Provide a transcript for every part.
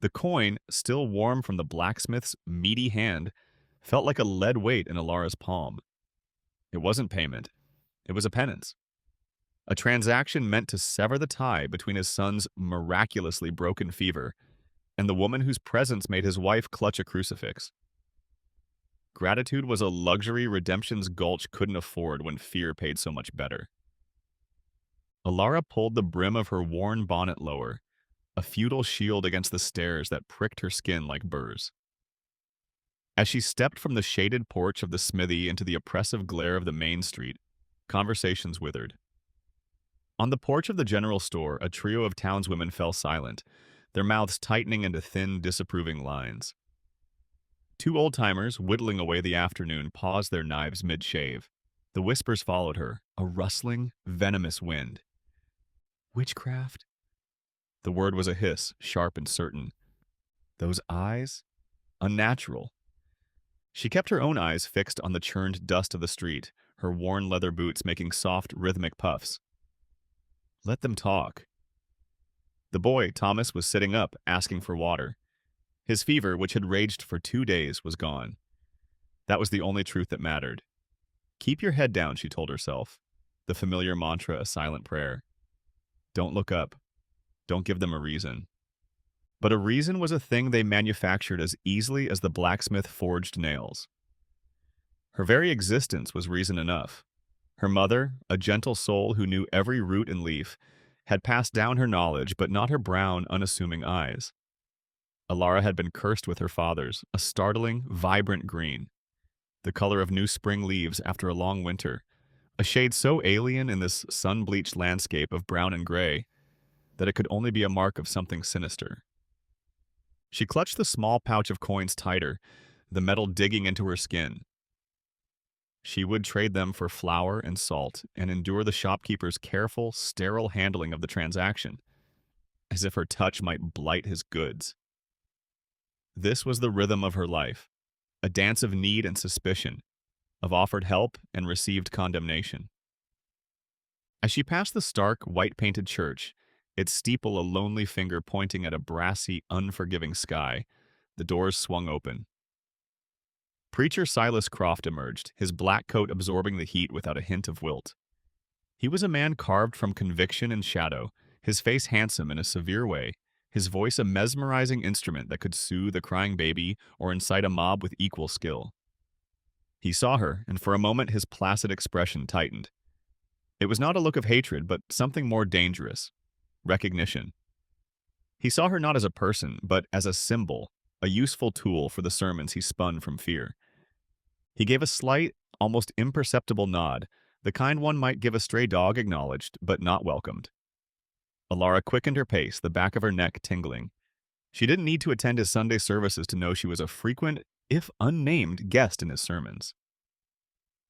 The coin, still warm from the blacksmith's meaty hand, felt like a lead weight in Alara's palm. It wasn't payment. It was a penance. A transaction meant to sever the tie between his son's miraculously broken fever and the woman whose presence made his wife clutch a crucifix. Gratitude was a luxury Redemption's Gulch couldn't afford when fear paid so much better. Alara pulled the brim of her worn bonnet lower, a futile shield against the stares that pricked her skin like burrs. As she stepped from the shaded porch of the smithy into the oppressive glare of the main street, conversations withered. On the porch of the general store, a trio of townswomen fell silent, their mouths tightening into thin, disapproving lines. Two old-timers, whittling away the afternoon, paused their knives mid-shave. The whispers followed her, a rustling, venomous wind. Witchcraft? The word was a hiss, sharp and certain. Those eyes? Unnatural. She kept her own eyes fixed on the churned dust of the street, her worn leather boots making soft, rhythmic puffs. Let them talk. The boy, Thomas, was sitting up, asking for water. His fever, which had raged for 2 days, was gone. That was the only truth that mattered. Keep your head down, she told herself, the familiar mantra a silent prayer. Don't look up. Don't give them a reason. But a reason was a thing they manufactured as easily as the blacksmith forged nails. Her very existence was reason enough. Her mother, a gentle soul who knew every root and leaf, had passed down her knowledge, but not her brown, unassuming eyes. Alara had been cursed with her father's, a startling, vibrant green, the color of new spring leaves after a long winter, a shade so alien in this sun-bleached landscape of brown and gray that it could only be a mark of something sinister. She clutched the small pouch of coins tighter, the metal digging into her skin. She would trade them for flour and salt and endure the shopkeeper's careful, sterile handling of the transaction, as if her touch might blight his goods. This was the rhythm of her life, a dance of need and suspicion, of offered help and received condemnation. As she passed the stark, white-painted church, its steeple a lonely finger pointing at a brassy, unforgiving sky, the doors swung open. Preacher Silas Croft emerged, his black coat absorbing the heat without a hint of wilt. He was a man carved from conviction and shadow, his face handsome in a severe way, his voice a mesmerizing instrument that could soothe a crying baby or incite a mob with equal skill. He saw her, and for a moment his placid expression tightened. It was not a look of hatred, but something more dangerous. Recognition. He saw her not as a person, but as a symbol, a useful tool for the sermons he spun from fear. He gave a slight, almost imperceptible nod, the kind one might give a stray dog acknowledged, but not welcomed. Alara quickened her pace, the back of her neck tingling. She didn't need to attend his Sunday services to know she was a frequent, if unnamed, guest in his sermons.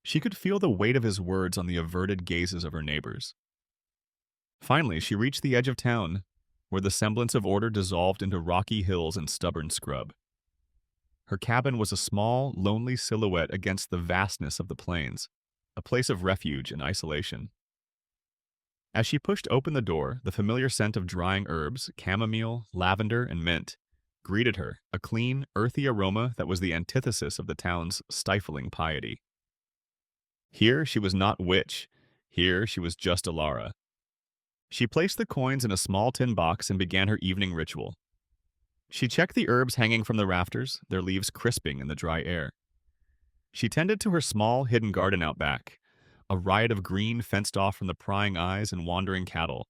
She could feel the weight of his words on the averted gazes of her neighbors. Finally, she reached the edge of town, where the semblance of order dissolved into rocky hills and stubborn scrub. Her cabin was a small, lonely silhouette against the vastness of the plains, a place of refuge and isolation. As she pushed open the door, the familiar scent of drying herbs, chamomile, lavender, and mint, greeted her, a clean, earthy aroma that was the antithesis of the town's stifling piety. Here she was not witch. Here she was just Alara. She placed the coins in a small tin box and began her evening ritual. She checked the herbs hanging from the rafters, their leaves crisping in the dry air. She tended to her small, hidden garden out back, a riot of green fenced off from the prying eyes and wandering cattle.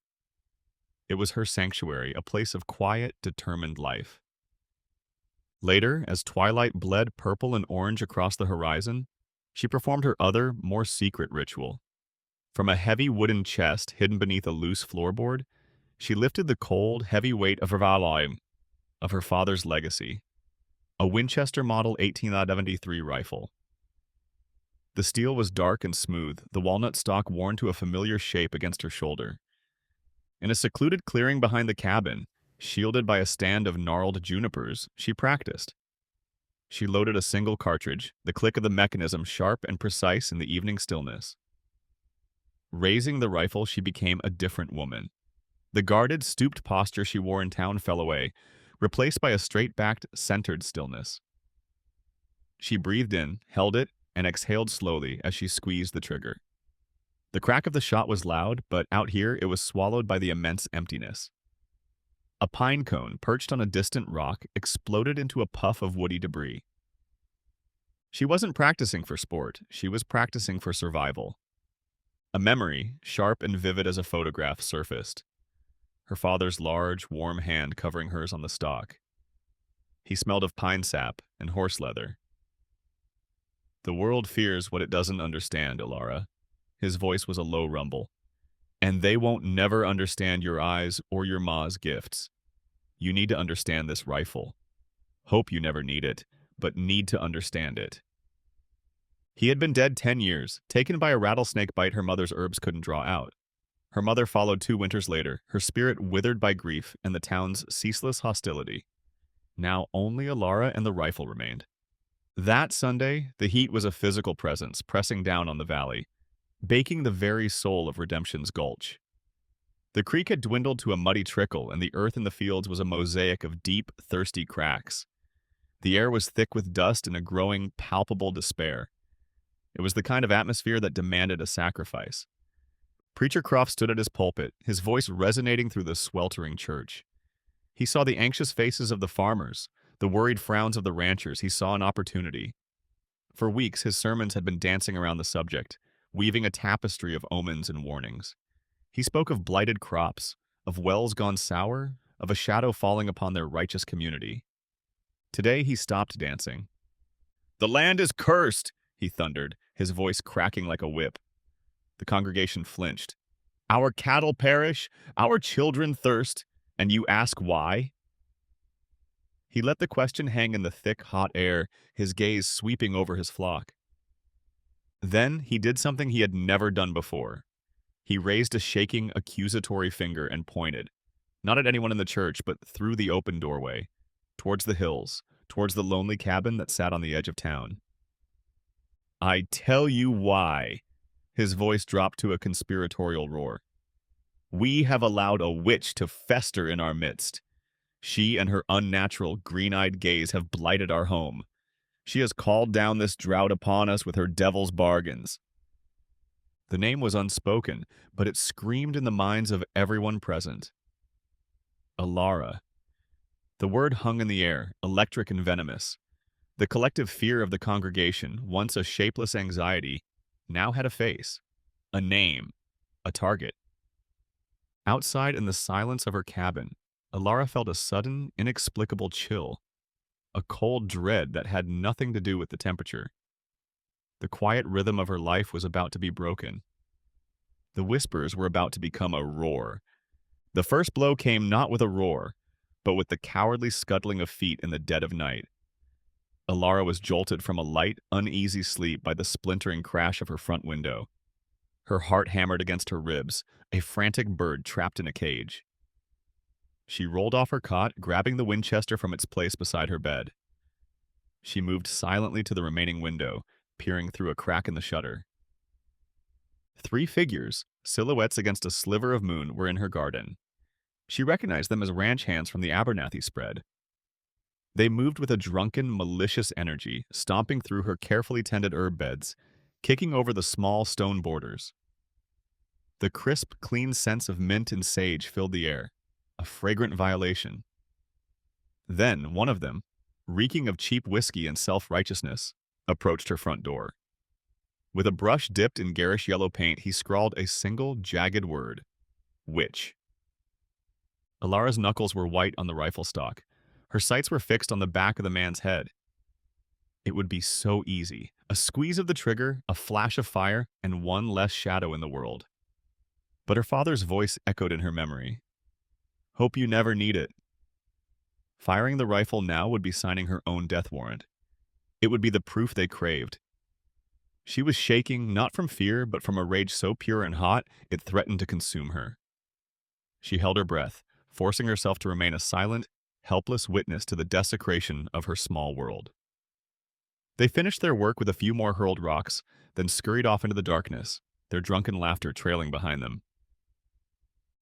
It was her sanctuary, a place of quiet, determined life. Later, as twilight bled purple and orange across the horizon, she performed her other, more secret ritual. From a heavy wooden chest hidden beneath a loose floorboard, she lifted the cold, heavy weight of her Valheim, of her father's legacy, a Winchester Model 1873 rifle. The steel was dark and smooth, the walnut stock worn to a familiar shape against her shoulder. In a secluded clearing behind the cabin, shielded by a stand of gnarled junipers, she practiced. She loaded a single cartridge, the click of the mechanism sharp and precise in the evening stillness. Raising the rifle, she became a different woman. The guarded, stooped posture she wore in town fell away, replaced by a straight-backed, centered stillness. She breathed in, held it, and exhaled slowly as she squeezed the trigger. The crack of the shot was loud, but out here it was swallowed by the immense emptiness. A pine cone, perched on a distant rock, exploded into a puff of woody debris. She wasn't practicing for sport, she was practicing for survival. A memory, sharp and vivid as a photograph, surfaced. Her father's large, warm hand covering hers on the stalk. He smelled of pine sap and horse leather. The world fears what it doesn't understand, Alara. His voice was a low rumble. And they won't never understand your eyes or your ma's gifts. You need to understand this rifle. Hope you never need it, but need to understand it. He had been dead 10 years, taken by a rattlesnake bite her mother's herbs couldn't draw out. Her mother followed 2 winters later, her spirit withered by grief and the town's ceaseless hostility. Now only Alara and the rifle remained. That Sunday, the heat was a physical presence pressing down on the valley, baking the very soul of Redemption's Gulch. The creek had dwindled to a muddy trickle, and the earth in the fields was a mosaic of deep, thirsty cracks. The air was thick with dust and a growing, palpable despair. It was the kind of atmosphere that demanded a sacrifice. Preacher Croft stood at his pulpit, his voice resonating through the sweltering church. He saw the anxious faces of the farmers, the worried frowns of the ranchers. He saw an opportunity. For weeks, his sermons had been dancing around the subject, weaving a tapestry of omens and warnings. He spoke of blighted crops, of wells gone sour, of a shadow falling upon their righteous community. Today, he stopped dancing. "The land is cursed," he thundered, his voice cracking like a whip. The congregation flinched. "Our cattle perish, our children thirst, and you ask why?" He let the question hang in the thick, hot air, his gaze sweeping over his flock. Then he did something he had never done before. He raised a shaking, accusatory finger and pointed, not at anyone in the church, but through the open doorway, towards the hills, towards the lonely cabin that sat on the edge of town. "I tell you why." His voice dropped to a conspiratorial roar. "We have allowed a witch to fester in our midst. She and her unnatural, green-eyed gaze have blighted our home. She has called down this drought upon us with her devil's bargains." The name was unspoken, but it screamed in the minds of everyone present. Alara. The word hung in the air, electric and venomous. The collective fear of the congregation, once a shapeless anxiety, now had a face, a name, a target. Outside in the silence of her cabin, Alara felt a sudden, inexplicable chill, a cold dread that had nothing to do with the temperature. The quiet rhythm of her life was about to be broken. The whispers were about to become a roar. The first blow came not with a roar, but with the cowardly scuttling of feet in the dead of night. Alara was jolted from a light, uneasy sleep by the splintering crash of her front window. Her heart hammered against her ribs, a frantic bird trapped in a cage. She rolled off her cot, grabbing the Winchester from its place beside her bed. She moved silently to the remaining window, peering through a crack in the shutter. 3 figures, silhouettes against a sliver of moon, were in her garden. She recognized them as ranch hands from the Abernathy spread. They moved with a drunken, malicious energy, stomping through her carefully tended herb beds, kicking over the small stone borders. The crisp, clean scents of mint and sage filled the air, a fragrant violation. Then one of them, reeking of cheap whiskey and self-righteousness, approached her front door. With a brush dipped in garish yellow paint, he scrawled a single, jagged word: witch. Alara's knuckles were white on the rifle stock. Her sights were fixed on the back of the man's head. It would be so easy. A squeeze of the trigger, a flash of fire, and one less shadow in the world. But her father's voice echoed in her memory. "Hope you never need it." Firing the rifle now would be signing her own death warrant. It would be the proof they craved. She was shaking, not from fear, but from a rage so pure and hot, it threatened to consume her. She held her breath, forcing herself to remain a silent, helpless witness to the desecration of her small world. They finished their work with a few more hurled rocks, then scurried off into the darkness, their drunken laughter trailing behind them.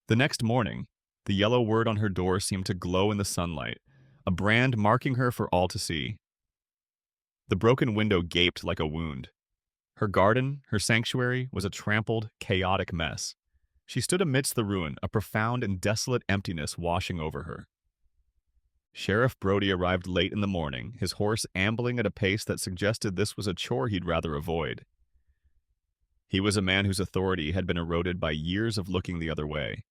The next morning, the yellow word on her door seemed to glow in the sunlight, a brand marking her for all to see. The broken window gaped like a wound. Her garden, her sanctuary, was a trampled, chaotic mess. She stood amidst the ruin, a profound and desolate emptiness washing over her. Sheriff Brody arrived late in the morning, his horse ambling at a pace that suggested this was a chore he'd rather avoid. He was a man whose authority had been eroded by years of looking the other way.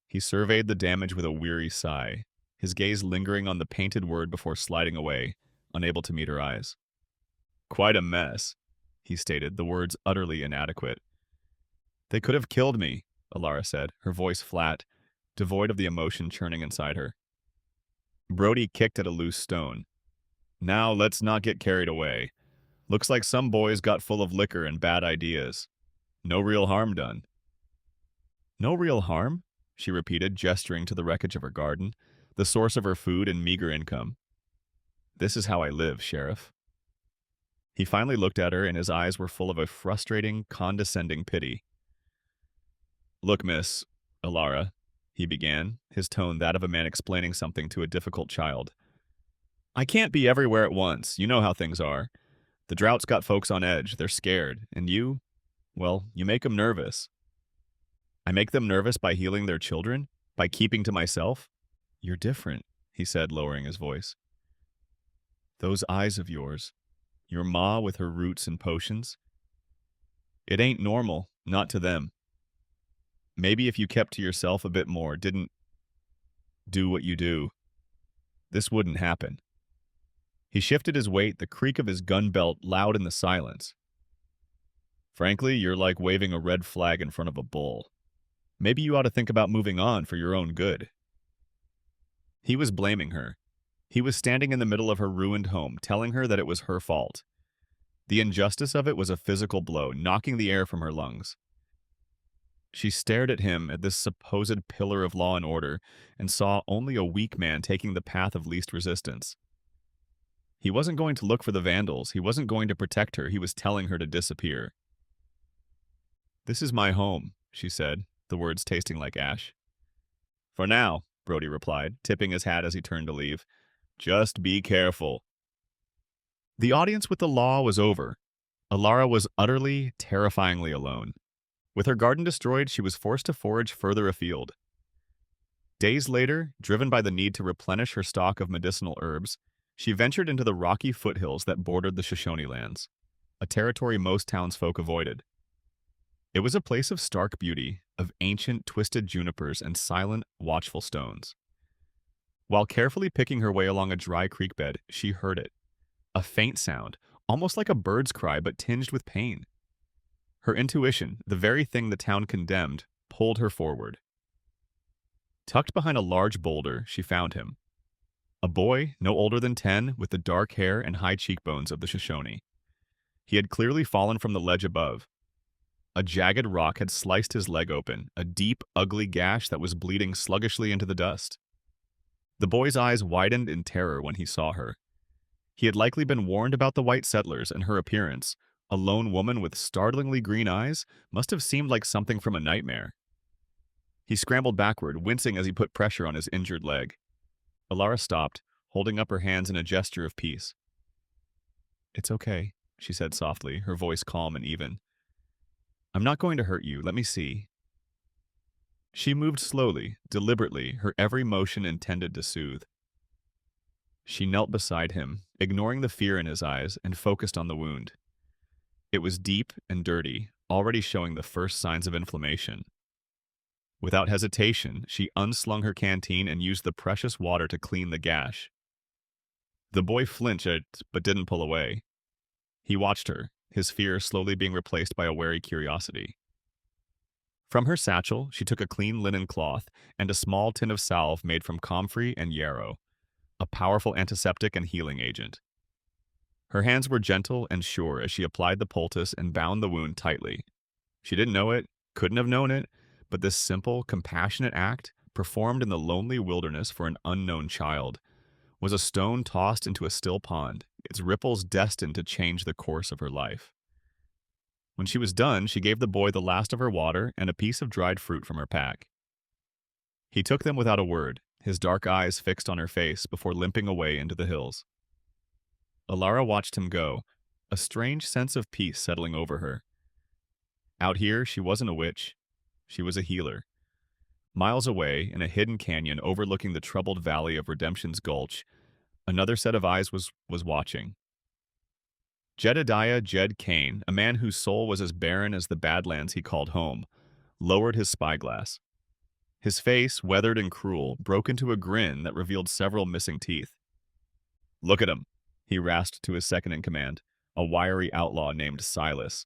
He surveyed the damage with a weary sigh, his gaze lingering on the painted word before sliding away, unable to meet her eyes. "Quite a mess," he stated, the words utterly inadequate. "They could have killed me," Alara said, her voice flat, devoid of the emotion churning inside her. Brody kicked at a loose stone. "Now let's not get carried away. Looks like some boys got full of liquor and bad ideas. No real harm done." "No real harm?" she repeated, gesturing to the wreckage of her garden, the source of her food and meager income. "This is how I live, Sheriff." He finally looked at her, and his eyes were full of a frustrating, condescending pity. "Look, Miss Alara," he began, his tone that of a man explaining something to a difficult child. "I can't be everywhere at once. You know how things are. The drought's got folks on edge. They're scared. And you, well, you make them nervous." "I make them nervous by healing their children? By keeping to myself?" "You're different," he said, lowering his voice. "Those eyes of yours, your ma with her roots and potions. It ain't normal, not to them. Maybe if you kept to yourself a bit more, didn't do what you do, this wouldn't happen." He shifted his weight, the creak of his gun belt loud in the silence. "Frankly, you're like waving a red flag in front of a bull. Maybe you ought to think about moving on for your own good." He was blaming her. He was standing in the middle of her ruined home, telling her that it was her fault. The injustice of it was a physical blow, knocking the air from her lungs. She stared at him, at this supposed pillar of law and order, and saw only a weak man taking the path of least resistance. He wasn't going to look for the vandals. He wasn't going to protect her. He was telling her to disappear. "This is my home," she said, the words tasting like ash. "For now," Brody replied, tipping his hat as he turned to leave. "Just be careful." The audience with the law was over. Alara was utterly, terrifyingly alone. With her garden destroyed, she was forced to forage further afield. Days later, driven by the need to replenish her stock of medicinal herbs, she ventured into the rocky foothills that bordered the Shoshone lands, a territory most townsfolk avoided. It was a place of stark beauty, of ancient, twisted junipers and silent, watchful stones. While carefully picking her way along a dry creek bed, she heard it. A faint sound, almost like a bird's cry but tinged with pain. Her intuition, the very thing the town condemned, pulled her forward. Tucked behind a large boulder, she found him. A boy, no older than 10, with the dark hair and high cheekbones of the Shoshone. He had clearly fallen from the ledge above. A jagged rock had sliced his leg open, a deep, ugly gash that was bleeding sluggishly into the dust. The boy's eyes widened in terror when he saw her. He had likely been warned about the white settlers, and her appearance, a lone woman with startlingly green eyes, must have seemed like something from a nightmare. He scrambled backward, wincing as he put pressure on his injured leg. Alara stopped, holding up her hands in a gesture of peace. "It's okay," she said softly, her voice calm and even. "I'm not going to hurt you. Let me see." She moved slowly, deliberately, her every motion intended to soothe. She knelt beside him, ignoring the fear in his eyes, and focused on the wound. It was deep and dirty, already showing the first signs of inflammation. Without hesitation, she unslung her canteen and used the precious water to clean the gash. The boy flinched but didn't pull away. He watched her, his fear slowly being replaced by a wary curiosity. From her satchel, she took a clean linen cloth and a small tin of salve made from comfrey and yarrow, a powerful antiseptic and healing agent. Her hands were gentle and sure as she applied the poultice and bound the wound tightly. She didn't know it, couldn't have known it, but this simple, compassionate act, performed in the lonely wilderness for an unknown child, was a stone tossed into a still pond, its ripples destined to change the course of her life. When she was done, she gave the boy the last of her water and a piece of dried fruit from her pack. He took them without a word, his dark eyes fixed on her face before limping away into the hills. Alara watched him go, a strange sense of peace settling over her. Out here, she wasn't a witch. She was a healer. Miles away, in a hidden canyon overlooking the troubled valley of Redemption's Gulch, another set of eyes was watching. Jedediah Jed Kane, a man whose soul was as barren as the badlands he called home, lowered his spyglass. His face, weathered and cruel, broke into a grin that revealed several missing teeth. "Look at 'em," he rasped to his second-in-command, a wiry outlaw named Silas.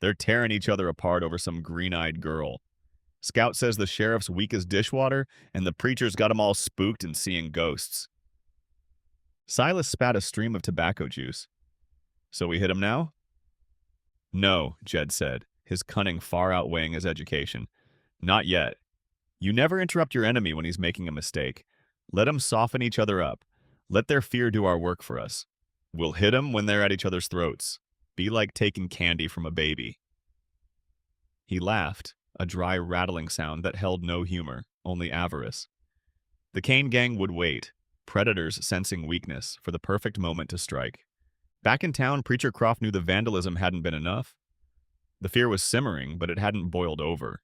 "They're tearing each other apart over some green-eyed girl. Scout says the sheriff's weak as dishwater, and the preacher's got 'em all spooked and seeing ghosts." Silas spat a stream of tobacco juice. "So we hit him now?" "No," Jed said, his cunning far outweighing his education. "Not yet. You never interrupt your enemy when he's making a mistake. Let 'em soften each other up. Let their fear do our work for us. We'll hit 'em when they're at each other's throats. Be like taking candy from a baby." He laughed, a dry rattling sound that held no humor, only avarice. The Kane gang would wait, predators sensing weakness, for the perfect moment to strike. Back in town, Preacher Croft knew the vandalism hadn't been enough. The fear was simmering, but it hadn't boiled over.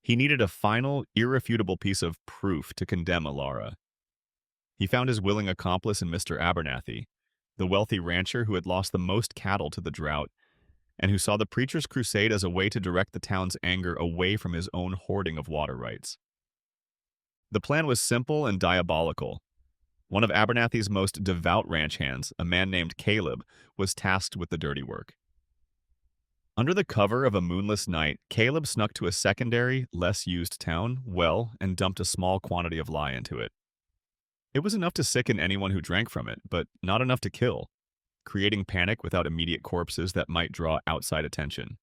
He needed a final, irrefutable piece of proof to condemn Alara. He found his willing accomplice in Mr. Abernathy, the wealthy rancher who had lost the most cattle to the drought, and who saw the preacher's crusade as a way to direct the town's anger away from his own hoarding of water rights. The plan was simple and diabolical. One of Abernathy's most devout ranch hands, a man named Caleb, was tasked with the dirty work. Under the cover of a moonless night, Caleb snuck to a secondary, less-used town, well, and dumped a small quantity of lye into it. It was enough to sicken anyone who drank from it, but not enough to kill, creating panic without immediate corpses that might draw outside attention.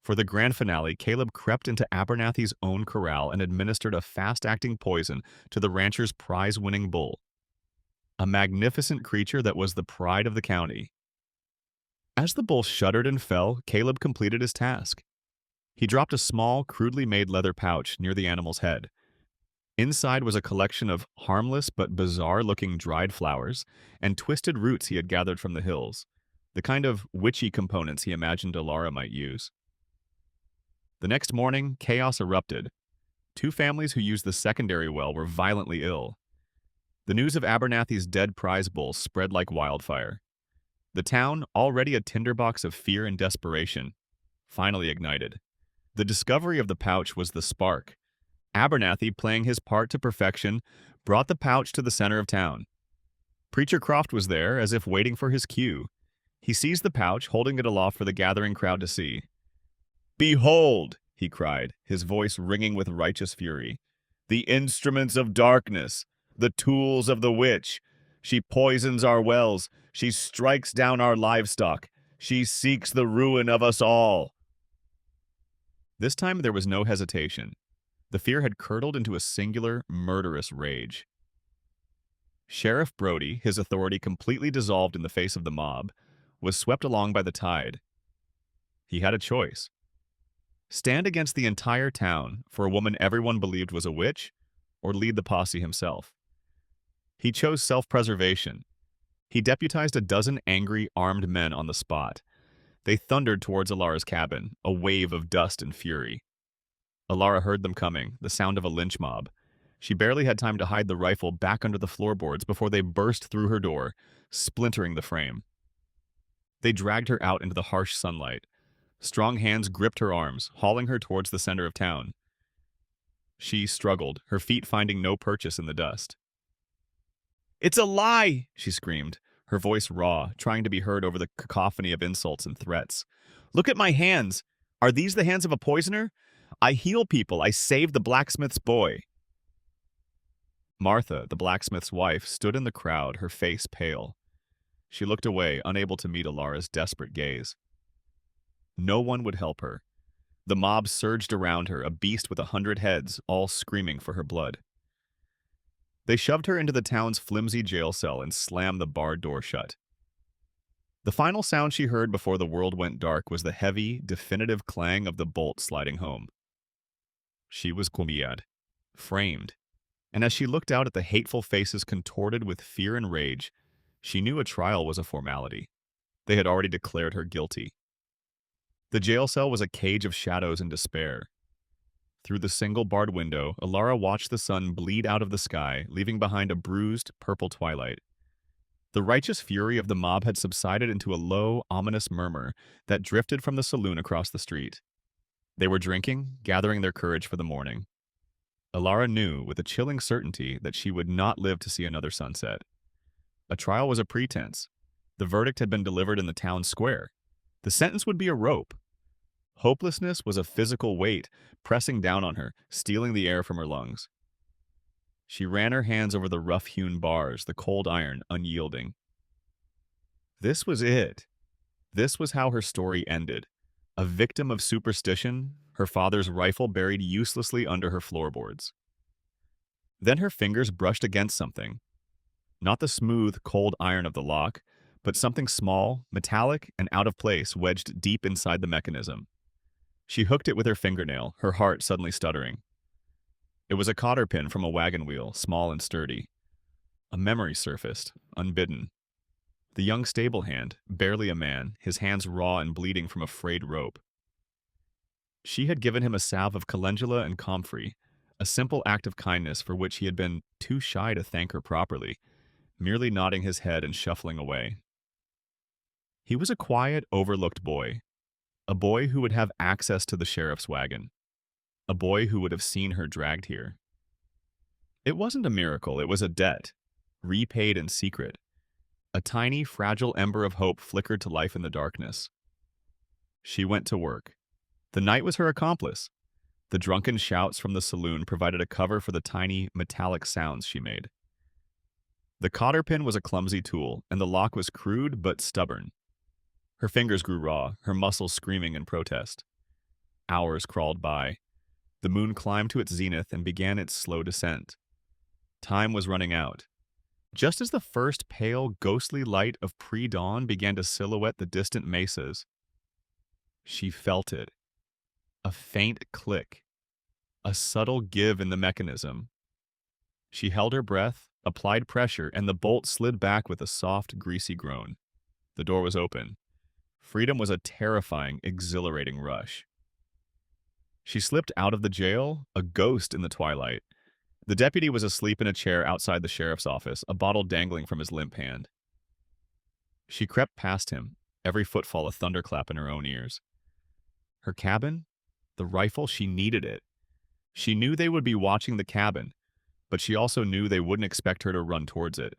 For the grand finale, Caleb crept into Abernathy's own corral and administered a fast-acting poison to the rancher's prize-winning bull, a magnificent creature that was the pride of the county. As the bull shuddered and fell, Caleb completed his task. He dropped a small, crudely made leather pouch near the animal's head. Inside was a collection of harmless but bizarre-looking dried flowers and twisted roots he had gathered from the hills, the kind of witchy components he imagined Alara might use. The next morning, chaos erupted. 2 families who used the secondary well were violently ill. The news of Abernathy's dead prize bull spread like wildfire. The town, already a tinderbox of fear and desperation, finally ignited. The discovery of the pouch was the spark. Abernathy, playing his part to perfection, brought the pouch to the center of town. Preacher Croft was there, as if waiting for his cue. He seized the pouch, holding it aloft for the gathering crowd to see. "Behold," he cried, his voice ringing with righteous fury, "the instruments of darkness, the tools of the witch. She poisons our wells. She strikes down our livestock. She seeks the ruin of us all." This time there was no hesitation. The fear had curdled into a singular, murderous rage. Sheriff Brody, his authority completely dissolved in the face of the mob, was swept along by the tide. He had a choice. Stand against the entire town for a woman everyone believed was a witch, or lead the posse himself. He chose self-preservation. He deputized a dozen angry, armed men on the spot. They thundered towards Alara's cabin, a wave of dust and fury. Alara heard them coming, the sound of a lynch mob. She barely had time to hide the rifle back under the floorboards before they burst through her door, splintering the frame. They dragged her out into the harsh sunlight. Strong hands gripped her arms, hauling her towards the center of town. She struggled, her feet finding no purchase in the dust. "It's a lie!" she screamed, her voice raw, trying to be heard over the cacophony of insults and threats. "Look at my hands! Are these the hands of a poisoner? I heal people. I save the blacksmith's boy." Martha, the blacksmith's wife, stood in the crowd, her face pale. She looked away, unable to meet Alara's desperate gaze. No one would help her. The mob surged around her, a beast with 100 heads, all screaming for her blood. They shoved her into the town's flimsy jail cell and slammed the barred door shut. The final sound she heard before the world went dark was the heavy, definitive clang of the bolt sliding home. She was Kumiad, framed, And as she looked out at the hateful faces contorted with fear and rage, she knew a trial was a formality. They had already declared her guilty. The jail cell was a cage of shadows and despair. Through the single barred window, Alara watched the sun bleed out of the sky, leaving behind a bruised, purple twilight. The righteous fury of the mob had subsided into a low, ominous murmur that drifted from the saloon across the street. They were drinking, gathering their courage for the morning. Alara knew with a chilling certainty that she would not live to see another sunset. A trial was a pretense. The verdict had been delivered in the town square. The sentence would be a rope. Hopelessness was a physical weight, pressing down on her, stealing the air from her lungs. She ran her hands over the rough-hewn bars, the cold iron unyielding. This was it. This was how her story ended. A victim of superstition, her father's rifle buried uselessly under her floorboards. Then her fingers brushed against something. Not the smooth, cold iron of the lock, but something small, metallic, and out of place wedged deep inside the mechanism. She hooked it with her fingernail, her heart suddenly stuttering. It was a cotter pin from a wagon wheel, small and sturdy. A memory surfaced, unbidden. The young stable hand, barely a man, his hands raw and bleeding from a frayed rope. She had given him a salve of calendula and comfrey, a simple act of kindness for which he had been too shy to thank her properly, merely nodding his head and shuffling away. He was a quiet, overlooked boy, a boy who would have access to the sheriff's wagon, a boy who would have seen her dragged here. It wasn't a miracle, it was a debt, repaid in secret. A tiny, fragile ember of hope flickered to life in the darkness. She went to work. The night was her accomplice. The drunken shouts from the saloon provided a cover for the tiny, metallic sounds she made. The cotter pin was a clumsy tool, and the lock was crude but stubborn. Her fingers grew raw, her muscles screaming in protest. Hours crawled by. The moon climbed to its zenith and began its slow descent. Time was running out. Just as the first pale, ghostly light of pre-dawn began to silhouette the distant mesas, she felt it. A faint click. A subtle give in the mechanism. She held her breath, applied pressure, and the bolt slid back with a soft, greasy groan. The door was open. Freedom was a terrifying, exhilarating rush. She slipped out of the jail, a ghost in the twilight. The deputy was asleep in a chair outside the sheriff's office, a bottle dangling from his limp hand. She crept past him, every footfall a thunderclap in her own ears. Her cabin? The rifle, she needed it. She knew they would be watching the cabin, but she also knew they wouldn't expect her to run towards it.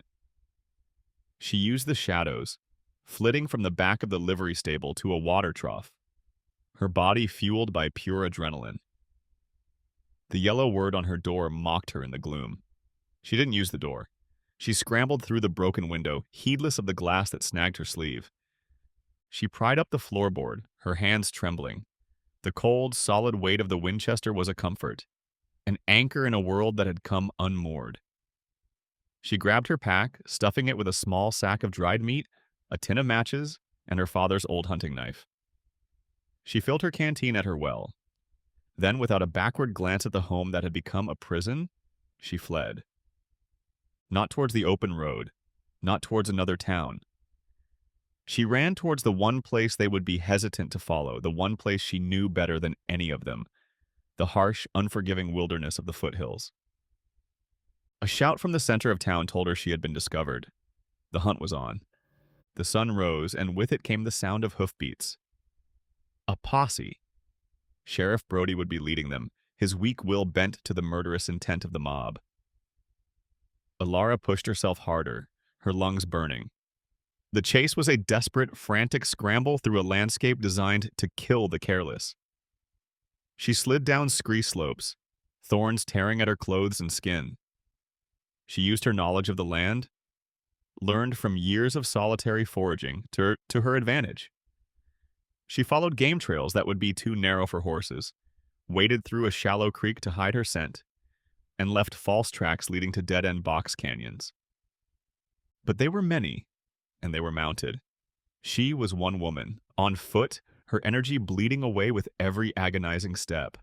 She used the shadows, flitting from the back of the livery stable to a water trough, her body fueled by pure adrenaline. The yellow word on her door mocked her in the gloom. She didn't use the door. She scrambled through the broken window, heedless of the glass that snagged her sleeve. She pried up the floorboard, her hands trembling. The cold, solid weight of the Winchester was a comfort, an anchor in a world that had come unmoored. She grabbed her pack, stuffing it with a small sack of dried meat, a tin of matches, and her father's old hunting knife. She filled her canteen at her well. Then, without a backward glance at the home that had become a prison, she fled. Not towards the open road, not towards another town. She ran towards the one place they would be hesitant to follow, the one place she knew better than any of them, the harsh, unforgiving wilderness of the foothills. A shout from the center of town told her she had been discovered. The hunt was on. The sun rose, and with it came the sound of hoofbeats. A posse. Sheriff Brody would be leading them, his weak will bent to the murderous intent of the mob. Alara pushed herself harder, her lungs burning. The chase was a desperate, frantic scramble through a landscape designed to kill the careless. She slid down scree slopes, thorns tearing at her clothes and skin. She used her knowledge of the land, learned from years of solitary foraging, to her advantage. She followed game trails that would be too narrow for horses, waded through a shallow creek to hide her scent, and left false tracks leading to dead-end box canyons. But they were many, and they were mounted. She was one woman, on foot, her energy bleeding away with every agonizing step.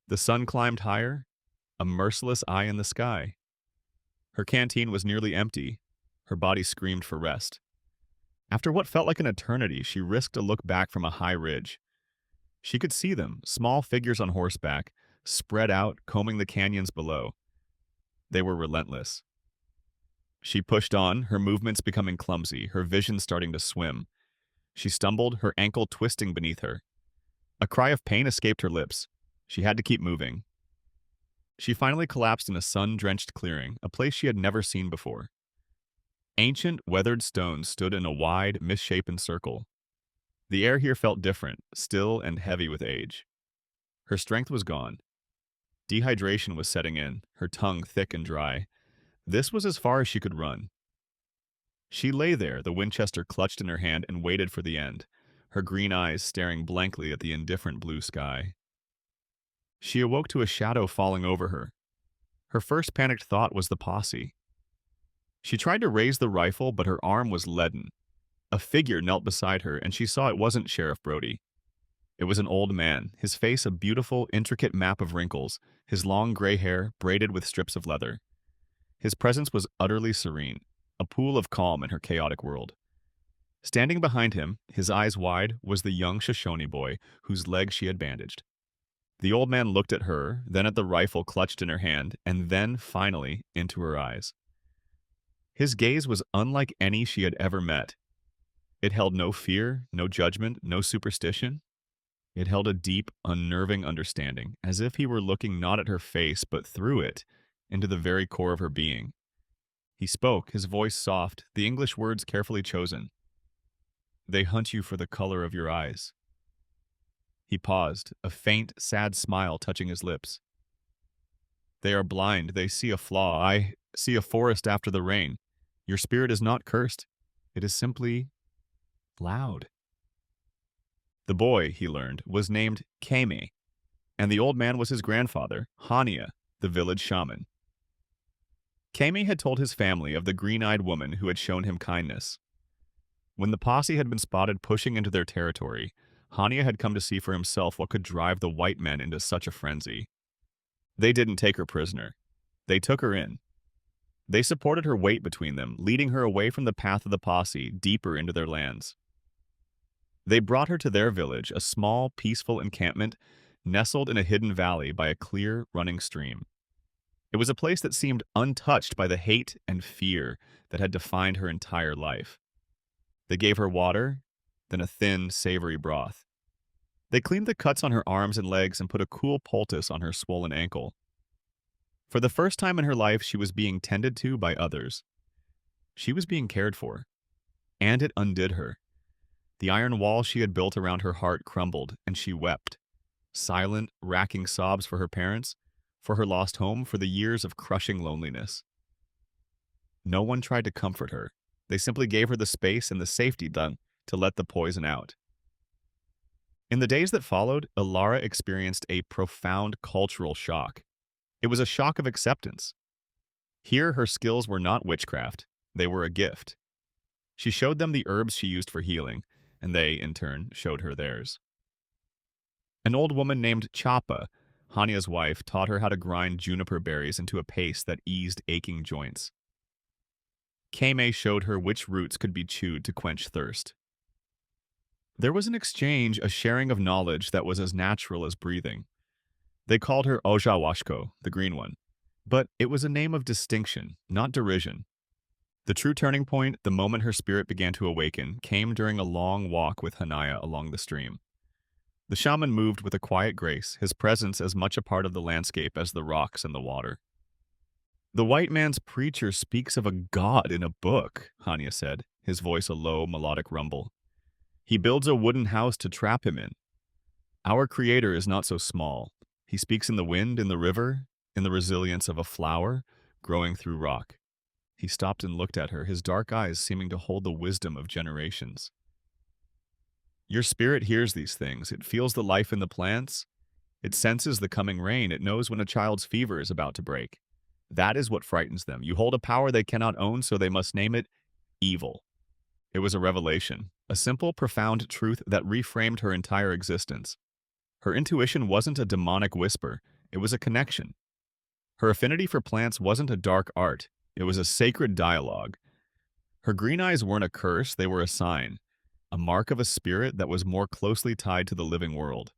The sun climbed higher, a merciless eye in the sky. Her canteen was nearly empty. Her body screamed for rest. After what felt like an eternity, she risked a look back from a high ridge. She could see them, small figures on horseback, spread out, combing the canyons below. They were relentless. She pushed on, her movements becoming clumsy, her vision starting to swim. She stumbled, her ankle twisting beneath her. A cry of pain escaped her lips. She had to keep moving. She finally collapsed in a sun-drenched clearing, a place she had never seen before. Ancient, weathered stones stood in a wide, misshapen circle. The air here felt different, still and heavy with age. Her strength was gone. Dehydration was setting in, her tongue thick and dry. This was as far as she could run. She lay there, the Winchester clutched in her hand, and waited for the end, her green eyes staring blankly at the indifferent blue sky. She awoke to a shadow falling over her. Her first panicked thought was the posse. She tried to raise the rifle, but her arm was leaden. A figure knelt beside her, and she saw it wasn't Sheriff Brody. It was an old man, his face a beautiful, intricate map of wrinkles, his long gray hair braided with strips of leather. His presence was utterly serene, a pool of calm in her chaotic world. Standing behind him, his eyes wide, was the young Shoshone boy whose legs she had bandaged. The old man looked at her, then at the rifle clutched in her hand, and then, finally, into her eyes. His gaze was unlike any she had ever met. It held no fear, no judgment, no superstition. It held a deep, unnerving understanding, as if he were looking not at her face, but through it, into the very core of her being. He spoke, his voice soft, the English words carefully chosen. "They hunt you for the color of your eyes." He paused, a faint, sad smile touching his lips. "They are blind, they see a flaw. I see a forest after the rain. Your spirit is not cursed. It is simply loud." The boy, he learned, was named Kame, and the old man was his grandfather, Hania, the village shaman. Kame had told his family of the green-eyed woman who had shown him kindness. When the posse had been spotted pushing into their territory, Hania had come to see for himself what could drive the white men into such a frenzy. They didn't take her prisoner. They took her in. They supported her weight between them, leading her away from the path of the posse, deeper into their lands. They brought her to their village, a small, peaceful encampment nestled in a hidden valley by a clear, running stream. It was a place that seemed untouched by the hate and fear that had defined her entire life. They gave her water, then a thin, savory broth. They cleaned the cuts on her arms and legs and put a cool poultice on her swollen ankle. For the first time in her life, she was being tended to by others. She was being cared for. And it undid her. The iron wall she had built around her heart crumbled, and she wept. Silent, racking sobs for her parents, for her lost home, for the years of crushing loneliness. No one tried to comfort her. They simply gave her the space and the safety done to let the poison out. In the days that followed, Ilara experienced a profound cultural shock. It was a shock of acceptance. Here, her skills were not witchcraft. They were a gift. She showed them the herbs she used for healing, and they, in turn, showed her theirs. An old woman named Chapa, Hania's wife, taught her how to grind juniper berries into a paste that eased aching joints. Kame showed her which roots could be chewed to quench thirst. There was an exchange, a sharing of knowledge that was as natural as breathing. They called her Ojawashko, the green one, but it was a name of distinction, not derision. The true turning point, the moment her spirit began to awaken, came during a long walk with Hania along the stream. The shaman moved with a quiet grace, his presence as much a part of the landscape as the rocks and the water. "The white man's preacher speaks of a god in a book," Hania said, his voice a low, melodic rumble. "He builds a wooden house to trap him in. Our creator is not so small. He speaks in the wind, in the river, in the resilience of a flower growing through rock." He stopped and looked at her, his dark eyes seeming to hold the wisdom of generations. "Your spirit hears these things. It feels the life in the plants. It senses the coming rain. It knows when a child's fever is about to break. That is what frightens them. You hold a power they cannot own, so they must name it evil." It was a revelation, a simple, profound truth that reframed her entire existence. Her intuition wasn't a demonic whisper. It was a connection. Her affinity for plants wasn't a dark art, it was a sacred dialogue. Her green eyes weren't a curse, they were a sign, a mark of a spirit that was more closely tied to the living world.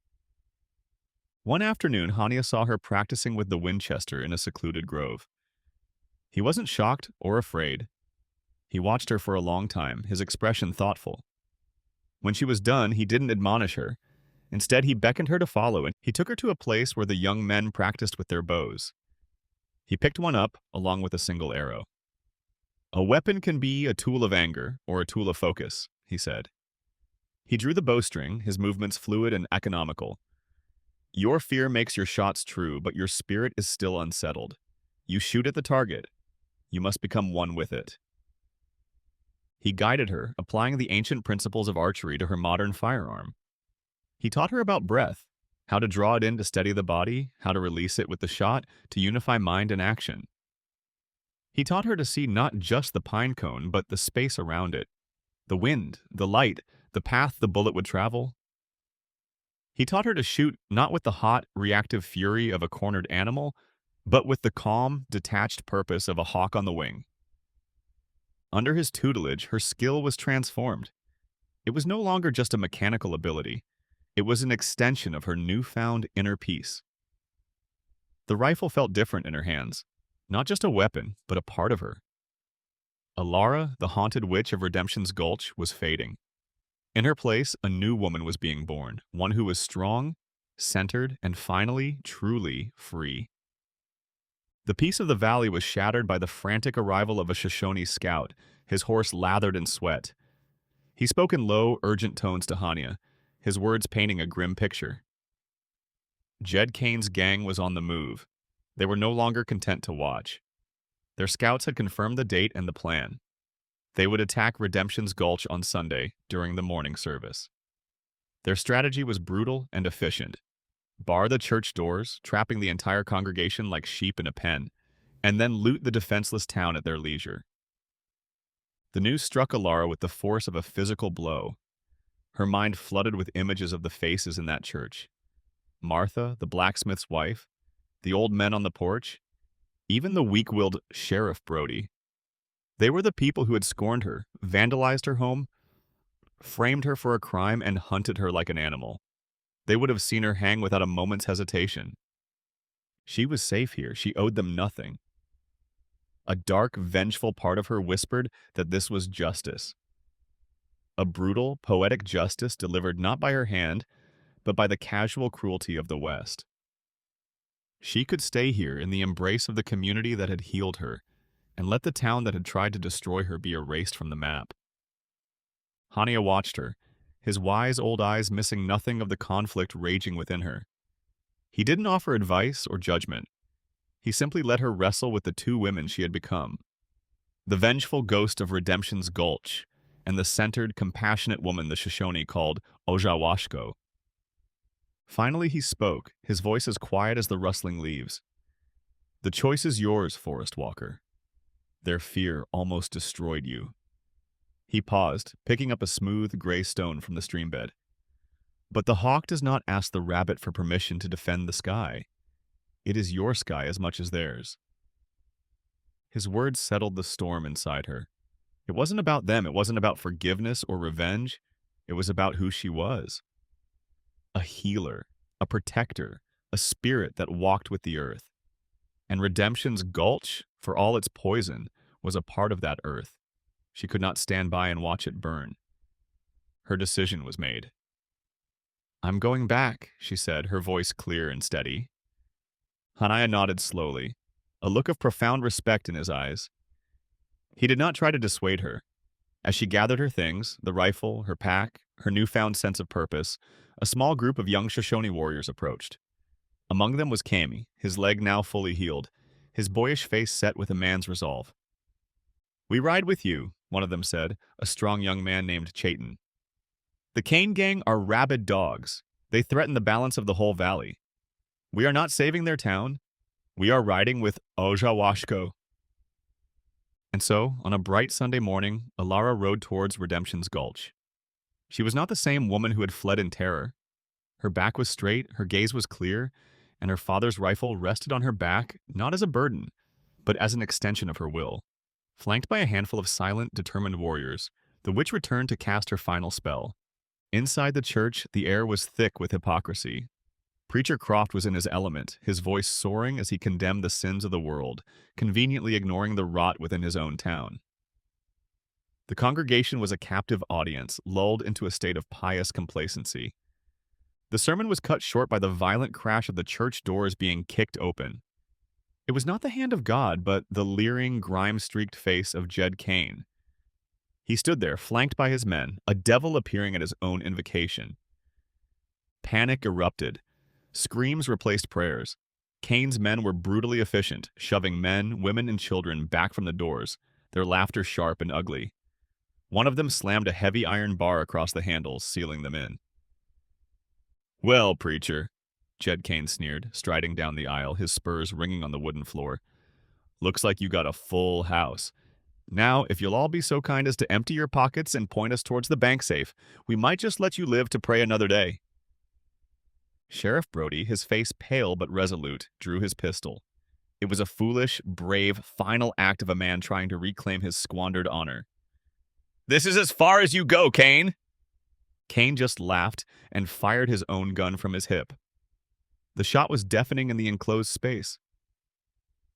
One afternoon, Hania saw her practicing with the Winchester in a secluded grove. He wasn't shocked or afraid. He watched her for a long time, his expression thoughtful. When she was done, he didn't admonish her. Instead, he beckoned her to follow, and he took her to a place where the young men practiced with their bows. He picked one up, along with a single arrow. "A weapon can be a tool of anger or a tool of focus," he said. He drew the bowstring, his movements fluid and economical. "Your fear makes your shots true, but your spirit is still unsettled. You shoot at the target. You must become one with it." He guided her, applying the ancient principles of archery to her modern firearm. He taught her about breath, how to draw it in to steady the body, how to release it with the shot to unify mind and action. He taught her to see not just the pine cone, but the space around it, the wind, the light, the path the bullet would travel. He taught her to shoot not with the hot, reactive fury of a cornered animal, but with the calm, detached purpose of a hawk on the wing. Under his tutelage, her skill was transformed. It was no longer just a mechanical ability. It was an extension of her newfound inner peace. The rifle felt different in her hands. Not just a weapon, but a part of her. Alara, the haunted witch of Redemption's Gulch, was fading. In her place, a new woman was being born, one who was strong, centered, and finally, truly free. The peace of the valley was shattered by the frantic arrival of a Shoshone scout, his horse lathered in sweat. He spoke in low, urgent tones to Hania, his words painting a grim picture. Jed Kane's gang was on the move. They were no longer content to watch. Their scouts had confirmed the date and the plan. They would attack Redemption's Gulch on Sunday during the morning service. Their strategy was brutal and efficient. Bar the church doors, trapping the entire congregation like sheep in a pen, and then loot the defenseless town at their leisure. The news struck Alara with the force of a physical blow. Her mind flooded with images of the faces in that church. Martha, the blacksmith's wife, the old men on the porch, even the weak-willed Sheriff Brody. They were the people who had scorned her, vandalized her home, framed her for a crime, and hunted her like an animal. They would have seen her hang without a moment's hesitation. She was safe here. She owed them nothing. A dark, vengeful part of her whispered that this was justice. A brutal, poetic justice delivered not by her hand, but by the casual cruelty of the West. She could stay here in the embrace of the community that had healed her, and let the town that had tried to destroy her be erased from the map. Hania watched her, his wise old eyes missing nothing of the conflict raging within her. He didn't offer advice or judgment. He simply let her wrestle with the two women she had become. The vengeful ghost of Redemption's Gulch, and the centered, compassionate woman the Shoshone called Ojawashko. Finally he spoke, his voice as quiet as the rustling leaves. "The choice is yours, Forest Walker. Their fear almost destroyed you." He paused, picking up a smooth, gray stone from the streambed. "But the hawk does not ask the rabbit for permission to defend the sky. It is your sky as much as theirs." His words settled the storm inside her. It wasn't about them, it wasn't about forgiveness or revenge. It was about who she was. A healer, a protector, a spirit that walked with the earth. And Redemption's Gulch, for all its poison, was a part of that earth. She could not stand by and watch it burn. Her decision was made. "I'm going back," she said, her voice clear and steady. Hania nodded slowly, a look of profound respect in his eyes. He did not try to dissuade her. As she gathered her things, the rifle, her pack, her newfound sense of purpose, a small group of young Shoshone warriors approached. Among them was Kami, his leg now fully healed, his boyish face set with a man's resolve. "We ride with you," one of them said, a strong young man named Chaitin. "The Kane gang are rabid dogs. They threaten the balance of the whole valley. We are not saving their town. We are riding with Ojawashko." And so, on a bright Sunday morning, Alara rode towards Redemption's Gulch. She was not the same woman who had fled in terror. Her back was straight, her gaze was clear, and her father's rifle rested on her back not as a burden, but as an extension of her will. Flanked by a handful of silent, determined warriors, the witch returned to cast her final spell. Inside the church, the air was thick with hypocrisy. Preacher Croft was in his element, his voice soaring as he condemned the sins of the world, conveniently ignoring the rot within his own town. The congregation was a captive audience, lulled into a state of pious complacency. The sermon was cut short by the violent crash of the church doors being kicked open. It was not the hand of God, but the leering, grime-streaked face of Jed Kane. He stood there, flanked by his men, a devil appearing at his own invocation. Panic erupted. Screams replaced prayers. Kane's men were brutally efficient, shoving men, women, and children back from the doors, their laughter sharp and ugly. One of them slammed a heavy iron bar across the handles, sealing them in. "Well, preacher," Jed Kane sneered, striding down the aisle, his spurs ringing on the wooden floor. "Looks like you got a full house. Now, if you'll all be so kind as to empty your pockets and point us towards the bank safe, we might just let you live to pray another day." Sheriff Brody, his face pale but resolute, drew his pistol. It was a foolish, brave, final act of a man trying to reclaim his squandered honor. "This is as far as you go, Kane!" Kane just laughed and fired his own gun from his hip. The shot was deafening in the enclosed space.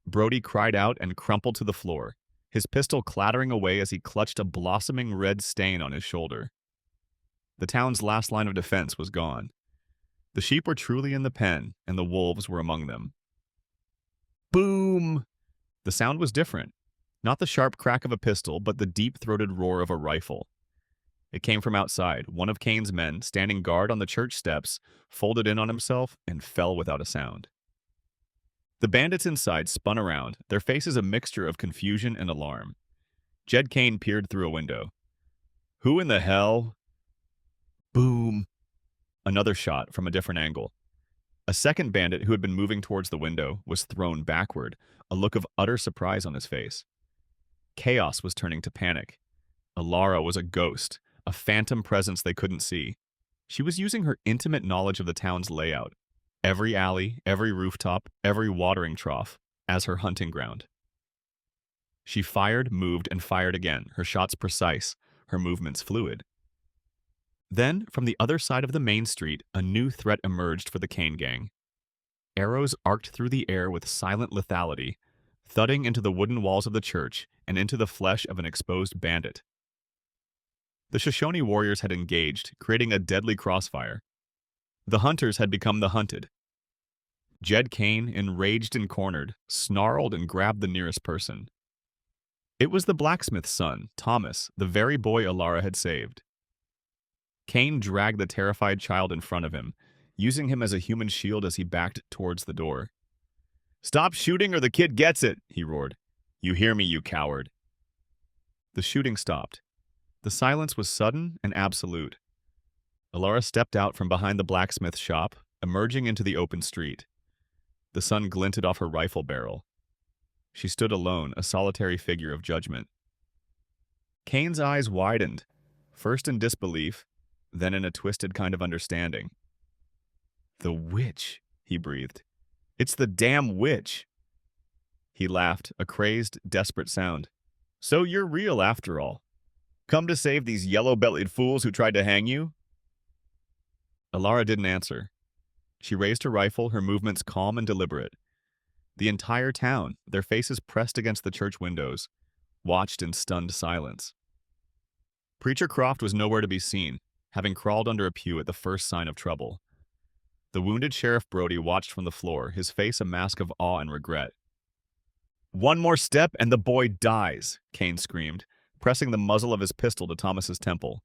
Brody cried out and crumpled to the floor, his pistol clattering away as he clutched a blossoming red stain on his shoulder. The town's last line of defense was gone. The sheep were truly in the pen, and the wolves were among them. Boom! The sound was different. Not the sharp crack of a pistol, but the deep-throated roar of a rifle. It came from outside. One of Kane's men, standing guard on the church steps, folded in on himself and fell without a sound. The bandits inside spun around, their faces a mixture of confusion and alarm. Jed Kane peered through a window. "Who in the hell?" Boom! Another shot from a different angle. A second bandit who had been moving towards the window was thrown backward, a look of utter surprise on his face. Chaos was turning to panic. Alara was a ghost, a phantom presence they couldn't see. She was using her intimate knowledge of the town's layout, every alley, every rooftop, every watering trough, as her hunting ground. She fired, moved, and fired again, her shots precise, her movements fluid. Then, from the other side of the main street, a new threat emerged for the Kane gang. Arrows arced through the air with silent lethality, thudding into the wooden walls of the church and into the flesh of an exposed bandit. The Shoshone warriors had engaged, creating a deadly crossfire. The hunters had become the hunted. Jed Kane, enraged and cornered, snarled and grabbed the nearest person. It was the blacksmith's son, Thomas, the very boy Alara had saved. Kane dragged the terrified child in front of him, using him as a human shield as he backed towards the door. "Stop shooting or the kid gets it," he roared. "You hear me, you coward." The shooting stopped. The silence was sudden and absolute. Alara stepped out from behind the blacksmith's shop, emerging into the open street. The sun glinted off her rifle barrel. She stood alone, a solitary figure of judgment. Kane's eyes widened, first in disbelief, then in a twisted kind of understanding. "The witch," he breathed. "It's the damn witch." He laughed, a crazed, desperate sound. "So you're real after all. Come to save these yellow-bellied fools who tried to hang you?" Alara didn't answer. She raised her rifle, her movements calm and deliberate. The entire town, their faces pressed against the church windows, watched in stunned silence. Preacher Croft was nowhere to be seen, having crawled under a pew at the first sign of trouble. The wounded Sheriff Brody watched from the floor, his face a mask of awe and regret. "One more step and the boy dies," Kane screamed, pressing the muzzle of his pistol to Thomas's temple.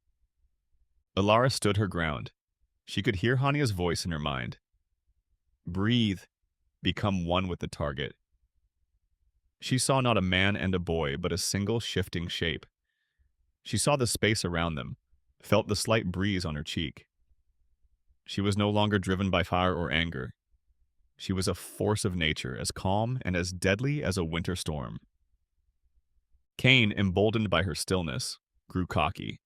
Alara stood her ground. She could hear Hania's voice in her mind. "Breathe. Become one with the target." She saw not a man and a boy, but a single shifting shape. She saw the space around them, felt the slight breeze on her cheek. She was no longer driven by fire or anger. She was a force of nature, as calm and as deadly as a winter storm. Kane, emboldened by her stillness, grew cocky.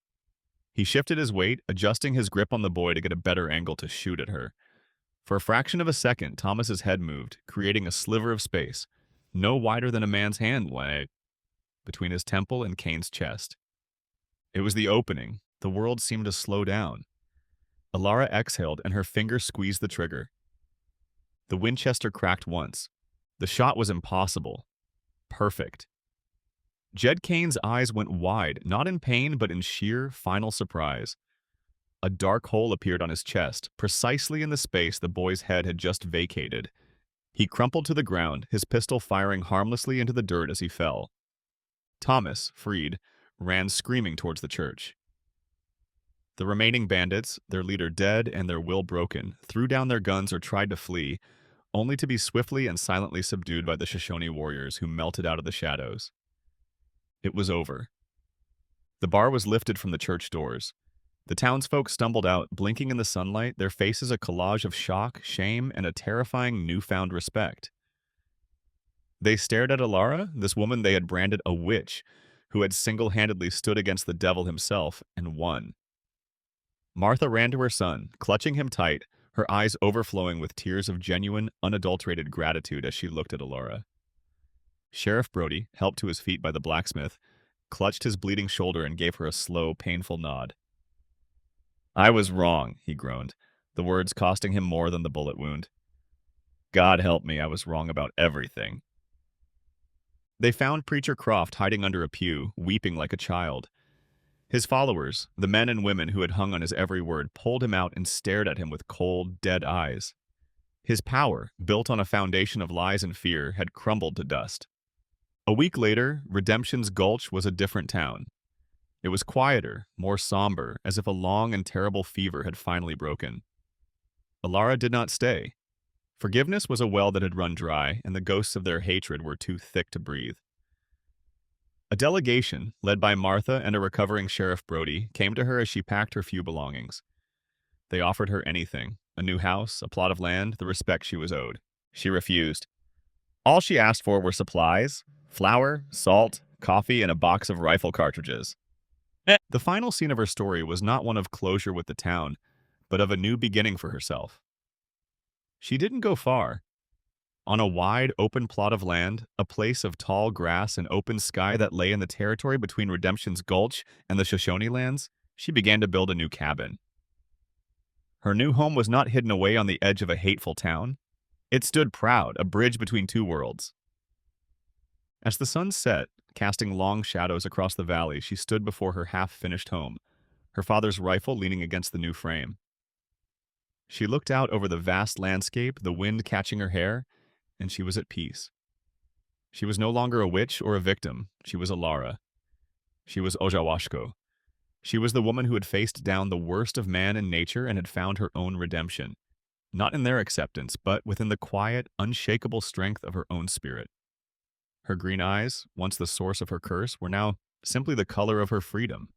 He shifted his weight, adjusting his grip on the boy to get a better angle to shoot at her. For a fraction of a second, Thomas's head moved, creating a sliver of space, no wider than a man's hand wide, between his temple and Kane's chest. It was the opening. The world seemed to slow down. Alara exhaled, and her finger squeezed the trigger. The Winchester cracked once. The shot was impossible. Perfect. Jed Kane's eyes went wide, not in pain, but in sheer, final surprise. A dark hole appeared on his chest, precisely in the space the boy's head had just vacated. He crumpled to the ground, his pistol firing harmlessly into the dirt as he fell. Thomas, freed, ran screaming towards the church. The remaining bandits, their leader dead and their will broken, threw down their guns or tried to flee, only to be swiftly and silently subdued by the Shoshone warriors who melted out of the shadows. It was over. The bar was lifted from the church doors. The townsfolk stumbled out, blinking in the sunlight, their faces a collage of shock, shame, and a terrifying newfound respect. They stared at Alara, this woman they had branded a witch, who had single-handedly stood against the devil himself and won. Martha ran to her son, clutching him tight, her eyes overflowing with tears of genuine, unadulterated gratitude as she looked at Alara. Sheriff Brody, helped to his feet by the blacksmith, clutched his bleeding shoulder and gave her a slow, painful nod. "I was wrong," he groaned, the words costing him more than the bullet wound. "God help me, I was wrong about everything." They found Preacher Croft hiding under a pew, weeping like a child. His followers, the men and women who had hung on his every word, pulled him out and stared at him with cold, dead eyes. His power, built on a foundation of lies and fear, had crumbled to dust. A week later, Redemption's Gulch was a different town. It was quieter, more somber, as if a long and terrible fever had finally broken. Alara did not stay. Forgiveness was a well that had run dry, and the ghosts of their hatred were too thick to breathe. A delegation, led by Martha and a recovering Sheriff Brody, came to her as she packed her few belongings. They offered her anything, a new house, a plot of land, the respect she was owed. She refused. All she asked for were supplies, flour, salt, coffee, and a box of rifle cartridges. The final scene of her story was not one of closure with the town, but of a new beginning for herself. She didn't go far. On a wide, open plot of land, a place of tall grass and open sky that lay in the territory between Redemption's Gulch and the Shoshone lands, she began to build a new cabin. Her new home was not hidden away on the edge of a hateful town. It stood proud, a bridge between two worlds. As the sun set, casting long shadows across the valley, she stood before her half-finished home, her father's rifle leaning against the new frame. She looked out over the vast landscape, the wind catching her hair, and she was at peace. She was no longer a witch or a victim. She was Alara. She was Ojawashko. She was the woman who had faced down the worst of man and nature and had found her own redemption, not in their acceptance, but within the quiet, unshakable strength of her own spirit. Her green eyes, once the source of her curse, were now simply the color of her freedom.